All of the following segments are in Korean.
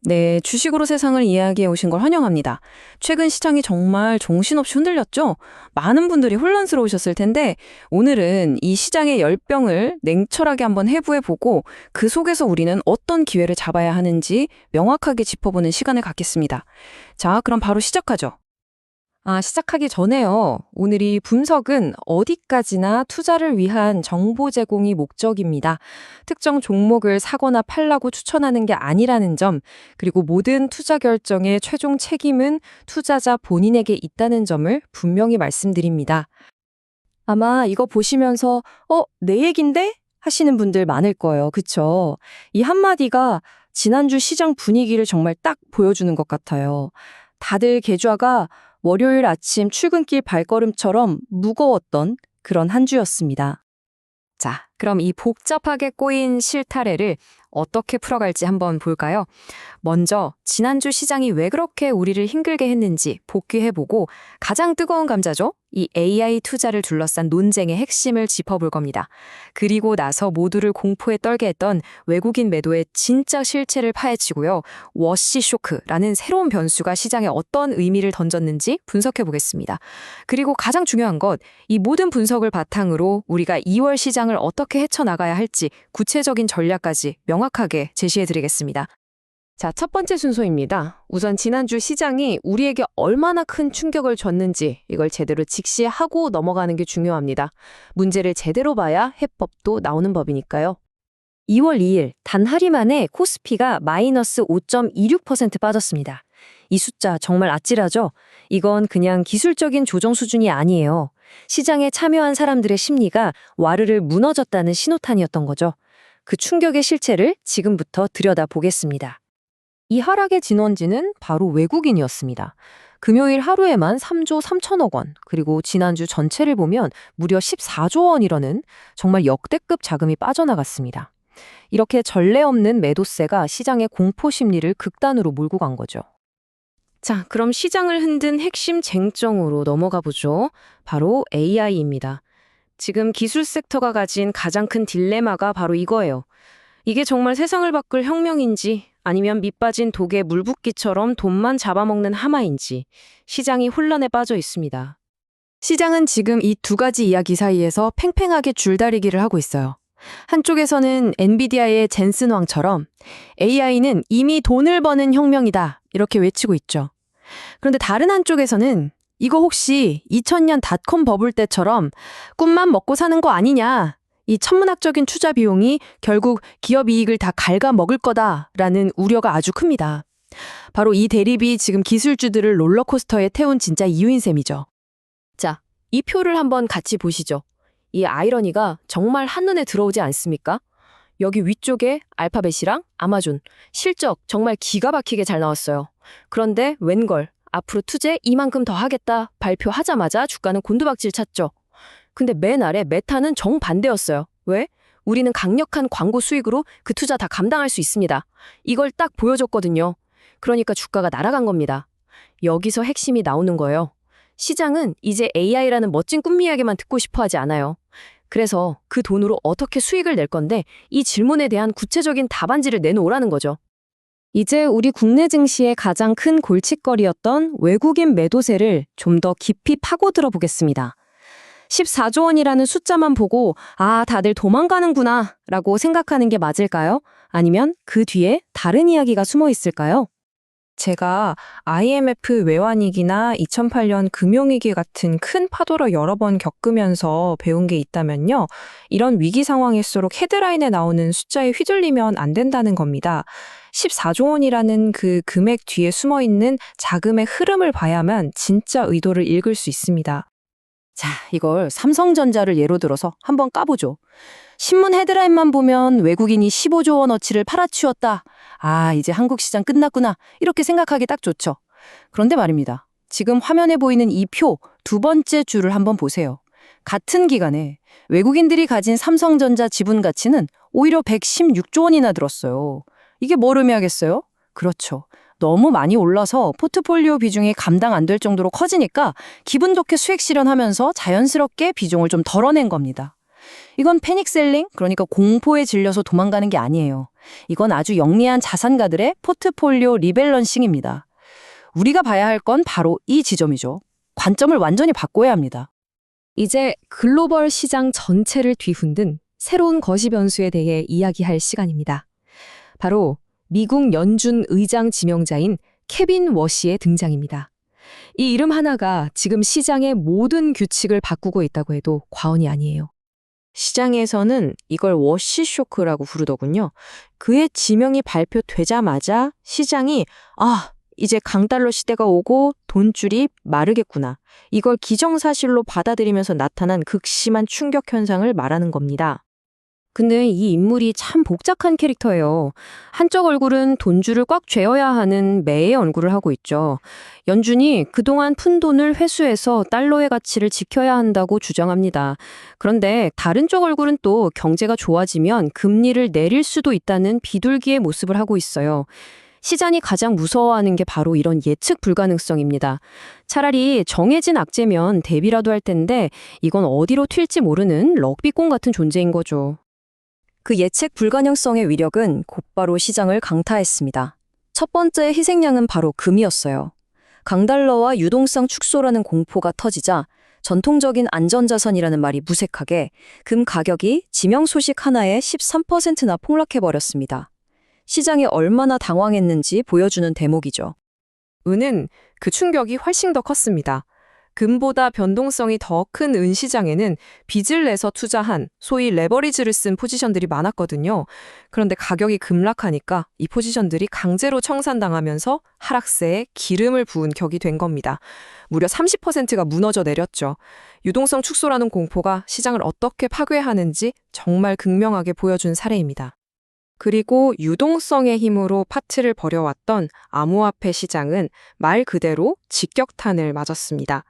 네, 주식으로 세상을 이야기해 오신 걸 환영합니다. 최근 시장이 정말 정신없이 흔들렸죠? 많은 분들이 혼란스러우셨을 텐데 오늘은 이 시장의 열병을 냉철하게 한번 해부해 보고 그 속에서 우리는 어떤 기회를 잡아야 하는지 명확하게 짚어보는 시간을 갖겠습니다. 자, 그럼 바로 시작하죠. 시작하기 전에요. 오늘 이 분석은 어디까지나 투자를 위한 정보 제공이 목적입니다. 특정 종목을 사거나 팔라고 추천하는 게 아니라는 점, 그리고 모든 투자 결정의 최종 책임은 투자자 본인에게 있다는 점을 분명히 말씀드립니다. 아마 이거 보시면서 내 얘긴데? 하시는 분들 많을 거예요. 그쵸? 이 한마디가 지난주 시장 분위기를 정말 딱 보여주는 것 같아요. 다들 계좌가 월요일 아침 출근길 발걸음처럼 무거웠던 그런 한 주였습니다. 자, 그럼 이 복잡하게 꼬인 실타래를 어떻게 풀어갈지 한번 볼까요? 먼저 지난주 시장이 왜 그렇게 우리를 힘들게 했는지 복귀해보고 가장 뜨거운 감자죠? 이 AI 투자를 둘러싼 논쟁의 핵심을 짚어볼 겁니다. 그리고 나서 모두를 공포에 떨게 했던 외국인 매도의 진짜 실체를 파헤치고요. 워시 쇼크라는 새로운 변수가 시장에 어떤 의미를 던졌는지 분석해보겠습니다. 그리고 가장 중요한 것, 이 모든 분석을 바탕으로 우리가 2월 시장을 어떻게 헤쳐나가야 할지 구체적인 전략까지 명확하게 제시해드리겠습니다. 자, 첫 번째 순서입니다. 우선 지난주 시장이 우리에게 얼마나 큰 충격을 줬는지 이걸 제대로 직시하고 넘어가는 게 중요합니다. 문제를 제대로 봐야 해법도 나오는 법이니까요. 2월 2일 단 하루 만에 코스피가 마이너스 5.26% 빠졌습니다. 이 숫자 정말 아찔하죠? 이건 그냥 기술적인 조정 수준이 아니에요. 시장에 참여한 사람들의 심리가 와르르 무너졌다는 신호탄이었던 거죠. 그 충격의 실체를 지금부터 들여다보겠습니다. 이 하락의 진원지는 바로 외국인이었습니다. 금요일 하루에만 3조 3천억 원, 그리고 지난주 전체를 보면 무려 14조 원이라는 정말 역대급 자금이 빠져나갔습니다. 이렇게 전례 없는 매도세가 시장의 공포 심리를 극단으로 몰고 간 거죠. 자, 그럼 시장을 흔든 핵심 쟁점으로 넘어가 보죠. 바로 AI입니다. 지금 기술 섹터가 가진 가장 큰 딜레마가 바로 이거예요. 이게 정말 세상을 바꿀 혁명인지 아니면 밑빠진 독에 물붓기처럼 돈만 잡아먹는 하마인지 시장이 혼란에 빠져 있습니다. 시장은 지금 이 두 가지 이야기 사이에서 팽팽하게 줄다리기를 하고 있어요. 한쪽에서는 엔비디아의 젠슨 왕처럼 AI는 이미 돈을 버는 혁명이다 이렇게 외치고 있죠. 그런데 다른 한쪽에서는 이거 혹시 2000년 닷컴 버블 때처럼 꿈만 먹고 사는 거 아니냐, 이 천문학적인 투자 비용이 결국 기업 이익을 다 갉아먹을 거다라는 우려가 아주 큽니다. 바로 이 대립이 지금 기술주들을 롤러코스터에 태운 진짜 이유인 셈이죠. 자, 이 표를 한번 같이 보시죠. 이 아이러니가 정말 한눈에 들어오지 않습니까? 여기 위쪽에 알파벳이랑 아마존, 실적 정말 기가 막히게 잘 나왔어요. 그런데 웬걸, 앞으로 투자 이만큼 더 하겠다 발표하자마자 주가는 곤두박질 쳤죠. 근데 맨 아래 메타는 정반대였어요. 왜? 우리는 강력한 광고 수익으로 그 투자 다 감당할 수 있습니다. 이걸 딱 보여줬거든요. 그러니까 주가가 날아간 겁니다. 여기서 핵심이 나오는 거예요. 시장은 이제 AI라는 멋진 꿈 이야기만 듣고 싶어 하지 않아요. 그래서 그 돈으로 어떻게 수익을 낼 건데 이 질문에 대한 구체적인 답안지를 내놓으라는 거죠. 이제 우리 국내 증시의 가장 큰 골칫거리였던 외국인 매도세를 좀 더 깊이 파고들어 보겠습니다. 14조 원이라는 숫자만 보고 다들 도망가는구나 라고 생각하는 게 맞을까요? 아니면 그 뒤에 다른 이야기가 숨어 있을까요? 제가 IMF 외환위기나 2008년 금융위기 같은 큰 파도를 여러 번 겪으면서 배운 게 있다면요. 이런 위기 상황일수록 헤드라인에 나오는 숫자에 휘둘리면 안 된다는 겁니다. 14조 원이라는 그 금액 뒤에 숨어있는 자금의 흐름을 봐야만 진짜 의도를 읽을 수 있습니다. 자, 이걸 삼성전자를 예로 들어서 한번 까보죠. 신문 헤드라인만 보면 외국인이 15조 원어치를 팔아치웠다. 이제 한국 시장 끝났구나. 이렇게 생각하기 딱 좋죠. 그런데 말입니다. 지금 화면에 보이는 이 표 두 번째 줄을 한번 보세요. 같은 기간에 외국인들이 가진 삼성전자 지분 가치는 오히려 116조 원이나 들었어요. 이게 뭘 의미하겠어요? 그렇죠. 너무 많이 올라서 포트폴리오 비중이 감당 안 될 정도로 커지니까 기분 좋게 수익 실현하면서 자연스럽게 비중을 좀 덜어낸 겁니다. 이건 패닉셀링, 그러니까 공포에 질려서 도망가는 게 아니에요. 이건 아주 영리한 자산가들의 포트폴리오 리밸런싱입니다. 우리가 봐야 할 건 바로 이 지점이죠. 관점을 완전히 바꿔야 합니다. 이제 글로벌 시장 전체를 뒤흔든 새로운 거시 변수에 대해 이야기할 시간입니다. 바로 미국 연준 의장 지명자인 케빈 워시의 등장입니다. 이 이름 하나가 지금 시장의 모든 규칙을 바꾸고 있다고 해도 과언이 아니에요. 시장에서는 이걸 워시 쇼크라고 부르더군요. 그의 지명이 발표되자마자 시장이 이제 강달러 시대가 오고 돈줄이 마르겠구나. 이걸 기정사실로 받아들이면서 나타난 극심한 충격 현상을 말하는 겁니다. 근데 이 인물이 참 복잡한 캐릭터예요. 한쪽 얼굴은 돈줄을 꽉 쥐어야 하는 매의 얼굴을 하고 있죠. 연준이 그동안 푼 돈을 회수해서 달러의 가치를 지켜야 한다고 주장합니다. 그런데 다른 쪽 얼굴은 또 경제가 좋아지면 금리를 내릴 수도 있다는 비둘기의 모습을 하고 있어요. 시장이 가장 무서워하는 게 바로 이런 예측 불가능성입니다. 차라리 정해진 악재면 대비라도 할 텐데 이건 어디로 튈지 모르는 럭비공 같은 존재인 거죠. 그 예측 불가능성의 위력은 곧바로 시장을 강타했습니다. 첫 번째 희생양은 바로 금이었어요. 강달러와 유동성 축소라는 공포가 터지자 전통적인 안전자산이라는 말이 무색하게 금 가격이 지명 소식 하나에 13%나 폭락해버렸습니다. 시장이 얼마나 당황했는지 보여주는 대목이죠. 은은 그 충격이 훨씬 더 컸습니다. 금보다 변동성이 더 큰 은 시장에는 빚을 내서 투자한 소위 레버리지를 쓴 포지션들이 많았거든요. 그런데 가격이 급락하니까 이 포지션들이 강제로 청산당하면서 하락세에 기름을 부은 격이 된 겁니다. 무려 30%가 무너져 내렸죠. 유동성 축소라는 공포가 시장을 어떻게 파괴하는지 정말 극명하게 보여준 사례입니다. 그리고 유동성의 힘으로 파트를 벌여왔던 암호화폐 시장은 말 그대로 직격탄을 맞았습니다.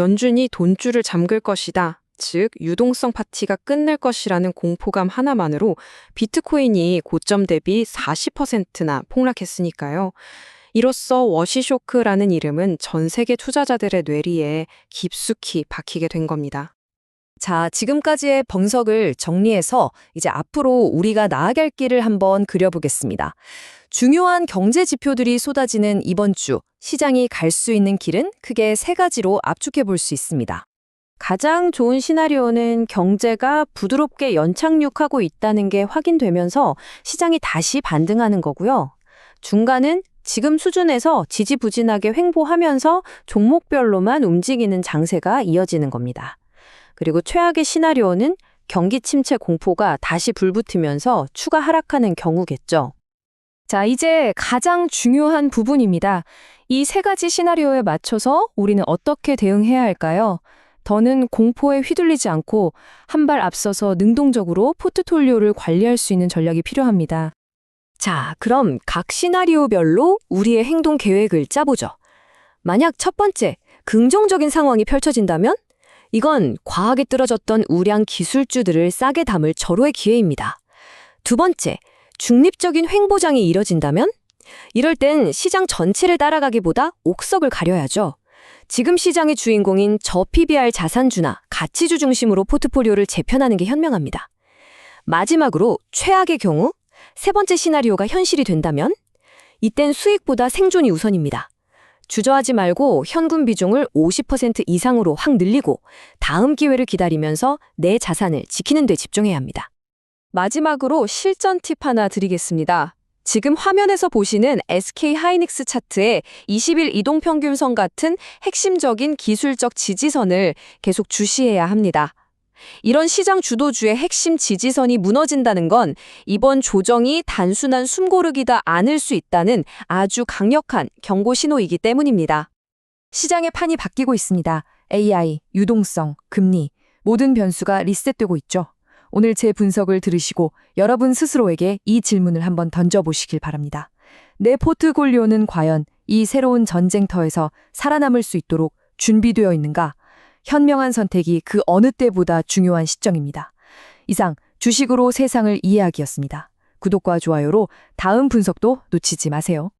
연준이 돈줄을 잠글 것이다, 즉 유동성 파티가 끝날 것이라는 공포감 하나만으로 비트코인이 고점 대비 40%나 폭락했으니까요. 이로써 워시쇼크라는 이름은 전 세계 투자자들의 뇌리에 깊숙이 박히게 된 겁니다. 자, 지금까지의 분석을 정리해서 이제 앞으로 우리가 나아갈 길을 한번 그려보겠습니다. 중요한 경제 지표들이 쏟아지는 이번 주, 시장이 갈 수 있는 길은 크게 세 가지로 압축해 볼 수 있습니다. 가장 좋은 시나리오는 경제가 부드럽게 연착륙하고 있다는 게 확인되면서 시장이 다시 반등하는 거고요. 중간은 지금 수준에서 지지부진하게 횡보하면서 종목별로만 움직이는 장세가 이어지는 겁니다. 그리고 최악의 시나리오는 경기 침체 공포가 다시 불붙으면서 추가 하락하는 경우겠죠. 자, 이제 가장 중요한 부분입니다. 이 세 가지 시나리오에 맞춰서 우리는 어떻게 대응해야 할까요? 더는 공포에 휘둘리지 않고 한 발 앞서서 능동적으로 포트폴리오를 관리할 수 있는 전략이 필요합니다. 자, 그럼 각 시나리오별로 우리의 행동 계획을 짜보죠. 만약 첫 번째, 긍정적인 상황이 펼쳐진다면? 이건 과하게 떨어졌던 우량 기술주들을 싸게 담을 절호의 기회입니다. 두 번째, 중립적인 횡보장이 이뤄진다면? 이럴 땐 시장 전체를 따라가기보다 옥석을 가려야죠. 지금 시장의 주인공인 저PBR 자산주나 가치주 중심으로 포트폴리오를 재편하는 게 현명합니다. 마지막으로 최악의 경우, 세 번째 시나리오가 현실이 된다면? 이땐 수익보다 생존이 우선입니다. 주저하지 말고 현금 비중을 50% 이상으로 확 늘리고 다음 기회를 기다리면서 내 자산을 지키는 데 집중해야 합니다. 마지막으로 실전 팁 하나 드리겠습니다. 지금 화면에서 보시는 SK 하이닉스 차트의 20일 이동평균선 같은 핵심적인 기술적 지지선을 계속 주시해야 합니다. 이런 시장 주도주의 핵심 지지선이 무너진다는 건 이번 조정이 단순한 숨고르기다 않을 수 있다는 아주 강력한 경고 신호이기 때문입니다. 시장의 판이 바뀌고 있습니다. AI, 유동성, 금리, 모든 변수가 리셋되고 있죠. 오늘 제 분석을 들으시고 여러분 스스로에게 이 질문을 한번 던져보시길 바랍니다. 내 포트폴리오는 과연 이 새로운 전쟁터에서 살아남을 수 있도록 준비되어 있는가? 현명한 선택이 그 어느 때보다 중요한 시점입니다. 이상 주식으로 세상을 이해하기였습니다. 구독과 좋아요로 다음 분석도 놓치지 마세요.